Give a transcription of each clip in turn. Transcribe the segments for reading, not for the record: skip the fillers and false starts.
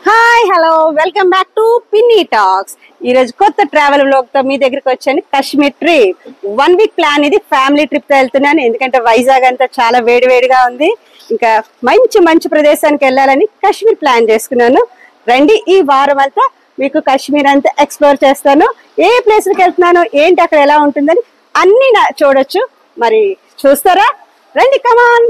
Hi hello welcome back to పిన్ని talks. ఈ రోజు కొత్త ట్రావెల్ వ్లాగ్ తో మీ దగ్గరికి వచ్చాను. Kashmir trip 1 week plan. ఇది ఫ్యామిలీ ట్రిప్ తో వెళ్తున్నాను, ఎందుకంటే వైజాగ్ అంతా చాలా వేడివేడిగా ఉంది. ఇంకా మంచి మంచి ప్రదేశానికి వెళ్ళాలని కాశ్మీర్ ప్లాన్ చేసుకున్నాను. రండి, ఈ వారం అంతా మీకు కాశ్మీర్ అంతా ఎక్స్ప్లోర్ చేస్తాను. ఏ ప్లేస్ కి వెళ్తున్నాను, ఏంటి, అక్కడ ఎలా ఉంటుందని అన్ని చూడొచ్చు. మరి చూస్తారా? రండి, కమాన్.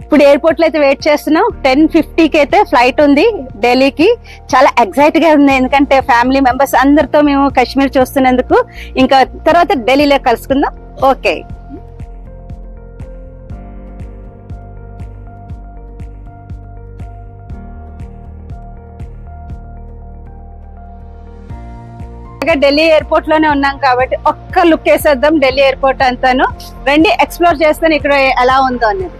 ఇప్పుడు ఎయిర్పోర్ట్ లో అయితే వెయిట్ చేస్తున్నాం. 10:50కి అయితే ఫ్లైట్ ఉంది ఢిల్లీకి. చాలా ఎక్సైట్ గా ఉంది, ఎందుకంటే ఫ్యామిలీ మెంబర్స్ అందరితో మేము కాశ్మీర్ చూస్తున్నందుకు. ఇంకా తర్వాత ఢిల్లీలో కలుసుకుందాం. ఓకే, ఢిల్లీ ఎయిర్పోర్ట్ లోనే ఉన్నాం కాబట్టి ఒక్క లుక్ వేసేద్దాం ఢిల్లీ ఎయిర్పోర్ట్ అంతాను. రండి, ఎక్స్ప్లోర్ చేస్తాను ఇక్కడ ఎలా ఉందో అనేది.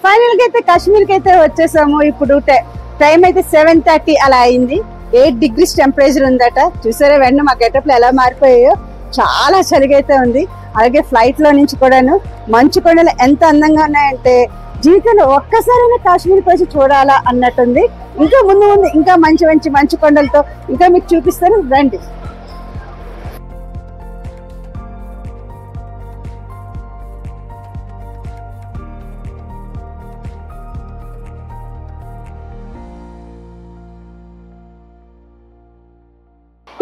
ఫైనల్ గా అయితే కాశ్మీర్ కి అయితే వచ్చేసాము. ఇప్పుడు టైం అయితే 7:30 అలా అయింది. 8 degrees టెంపరేచర్ ఉందట. చూసారా వెంటనే మా గెటప్లు ఎలా మారిపోయాయో. చాలా చలిగా అయితే ఉంది. అలాగే ఫ్లైట్ లో నుంచి కూడాను మంచు కొండలు ఎంత అందంగా ఉన్నాయంటే జీవితంలో ఒక్కసారైనా కాశ్మీర్కి వచ్చి చూడాలా అన్నట్టుంది. ఇంకా ముందు ముందు ఇంకా మంచి మంచి మంచు కొండలతో ఇంకా మీకు చూపిస్తాను, రండి.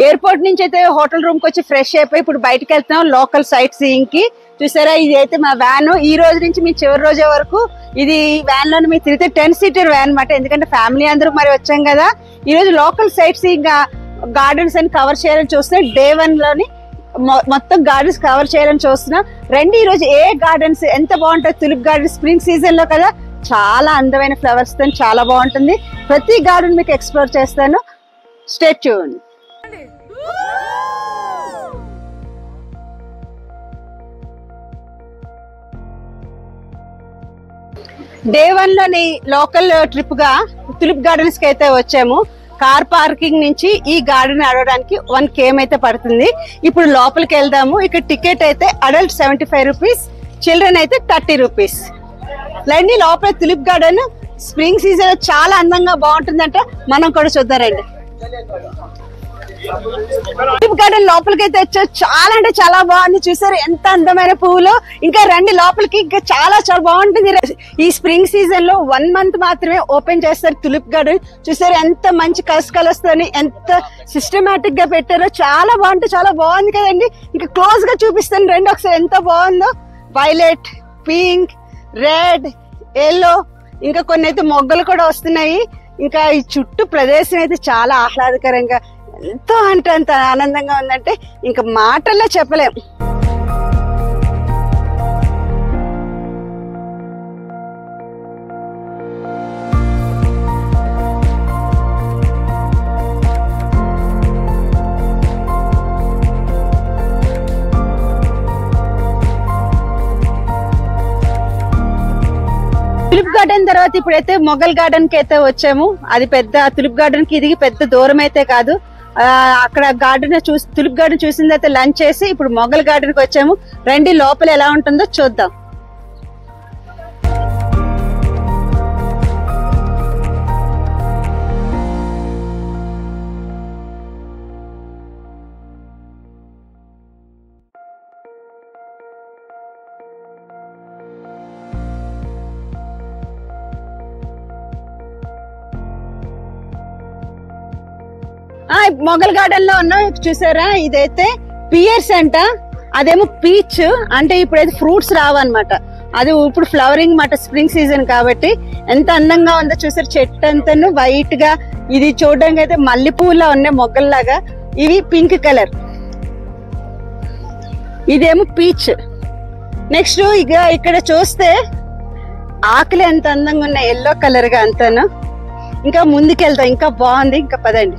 ఎయిర్పోర్ట్ నుంచి అయితే హోటల్ రూమ్ కి వచ్చి ఫ్రెష్ అయిపోయి ఇప్పుడు బయటకు వెళ్తున్నాం లోకల్ సైట్ సీయింగ్ కి. చూసారా, ఇది అయితే మా వ్యాన్. ఈ రోజు నుంచి మీ చివరి రోజు వరకు ఇది వ్యాన్ లో మీరు తిరిగితే 10-seater వ్యాన్ అనమాట. ఎందుకంటే ఫ్యామిలీ అందరూ మరి వచ్చాం కదా. ఈ రోజు లోకల్ సైట్ సీయింగ్ గార్డెన్స్ అని కవర్ చేయాలని చూస్తున్నాం. డే 1 లోని మొత్తం గార్డెన్స్ కవర్ చేయాలని చూస్తున్నాం. రండి, ఈ రోజు ఏ గార్డెన్స్ ఎంత బాగుంటుంది. తులిప్ గార్డెన్ స్ప్రింగ్ సీజన్ లో కదా, చాలా అందమైన ఫ్లవర్స్ తో చాలా బాగుంటుంది. ప్రతి గార్డెన్ మీకు ఎక్స్ప్లోర్ చేస్తాను. Stay tune. డే 1 లోని లోకల్ ట్రిప్ గా తులిప్ గార్డెన్స్ కి అయితే వచ్చాము. కార్ పార్కింగ్ నుంచి ఈ గార్డెన్ ఆడడానికి 1 km అయితే పడుతుంది. ఇప్పుడు లోపలికి వెళ్దాము. ఇక్కడ టికెట్ అయితే అడల్ట్ 75 రూపీస్, చిల్డ్రన్ అయితే 30 రూపీస్. రండి, లోపల తులిప్ గార్డెన్ స్ప్రింగ్ సీజన్ చాలా అందంగా బాగుంటుందంట. మనం కూడా చూద్దారండి. తులిప్ గార్డెన్ లోపలికి అయితే వచ్చా. చాలా అంటే చాలా బాగుంది. చూసారు ఎంత అందమైన పువ్వులు. ఇంకా రండి లోపలికి, ఇంకా చాలా చాలా బాగుంటుంది. ఈ స్ప్రింగ్ సీజన్ లో 1 month మాత్రమే ఓపెన్ చేస్తారు తులిప్ గార్డెన్. చూసారు ఎంత మంచి కలర్స్ తోని ఎంత సిస్టమేటిక్ గా పెట్టారో. చాలా బాగుంటుంది, చాలా బాగుంది కదండి. ఇంకా క్లోజ్ గా చూపిస్తాను రండి ఒకసారి ఎంత బాగుందో. వైలెట్, పింక్, రెడ్, ఎల్లో, ఇంకా కొన్ని అయితే మొగ్గలు కూడా వస్తున్నాయి. ఇంకా ఈ చుట్టూ ప్రదేశం అయితే చాలా ఆహ్లాదకరంగా ఎంతో అంటే అంత ఆనందంగా ఉందంటే ఇంకా మాటల్లో చెప్పలేం. తులిప్ గార్డెన్ తర్వాత ఇప్పుడైతే మొఘల్ గార్డెన్ కి అయితే వచ్చాము. అది పెద్ద తులిప్ గార్డెన్ కి ఇది పెద్ద దూరం అయితే కాదు. అక్కడ గార్డెన్ తులిప్ గార్డెన్ చూసిన తర్వాత లంచ్ చేసి ఇప్పుడు మొఘల్ గార్డెన్ కి వచ్చాము. రండి లోపల ఎలా ఉంటుందో చూద్దాం. మొఘల్ గార్డెన్ లో ఉన్నాం. చూసారా, ఇదైతే పియర్స్ అంట, అదేమో పీచ్. అంటే ఇప్పుడైతే ఫ్రూట్స్ రావన్నమాట. అది ఇప్పుడు ఫ్లవరింగ్ మాట, స్ప్రింగ్ సీజన్ కాబట్టి. ఎంత అందంగా ఉందో చూసారు, చెట్టు అంతా వైట్ గా. ఇది చూడడానికి అయితే మల్లెపూలా ఉన్నాయి మొగ్గల్లాగా. ఇవి పింక్ కలర్. ఇదేమో పీచ్. నెక్స్ట్ ఇక ఇక్కడ చూస్తే ఆకులు ఎంత అందంగా ఉన్నాయి, ఎల్లో కలర్ గా అంతాను. ఇంకా ముందుకెళ్తాం, ఇంకా బాగుంది, ఇంకా పదండి.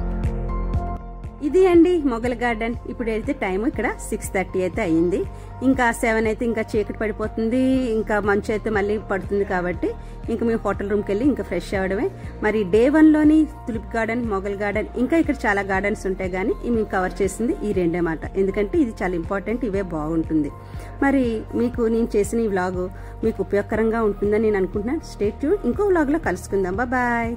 ఇది అండి మొగల్ గార్డెన్. ఇప్పుడు వెళ్తే టైం ఇక్కడ 6:30 అయితే అయ్యింది. ఇంకా 7 అయితే ఇంకా చీకటి పడిపోతుంది, ఇంకా మంచు అయితే మళ్ళీ పడుతుంది. కాబట్టి ఇంకా మేము హోటల్ రూమ్కి వెళ్ళి ఇంకా ఫ్రెష్ అవ్వడమే. మరి డే 1లోని తులిప్ గార్డెన్, మొగల్ గార్డెన్, ఇంకా ఇక్కడ చాలా గార్డెన్స్ ఉంటాయి, కానీ మేము కవర్ చేసింది ఈ రెండే మాట. ఎందుకంటే ఇది చాలా ఇంపార్టెంట్, ఇవే బాగుంటుంది. మరి మీకు నేను చేసిన ఈ వ్లాగ్ మీకు ఉపయోగకరంగా ఉంటుందని నేను అనుకుంటున్నాను. స్టే ట్యూన్, ఇంకో వ్లాగ్లో కలుసుకుందాం. బాయ్.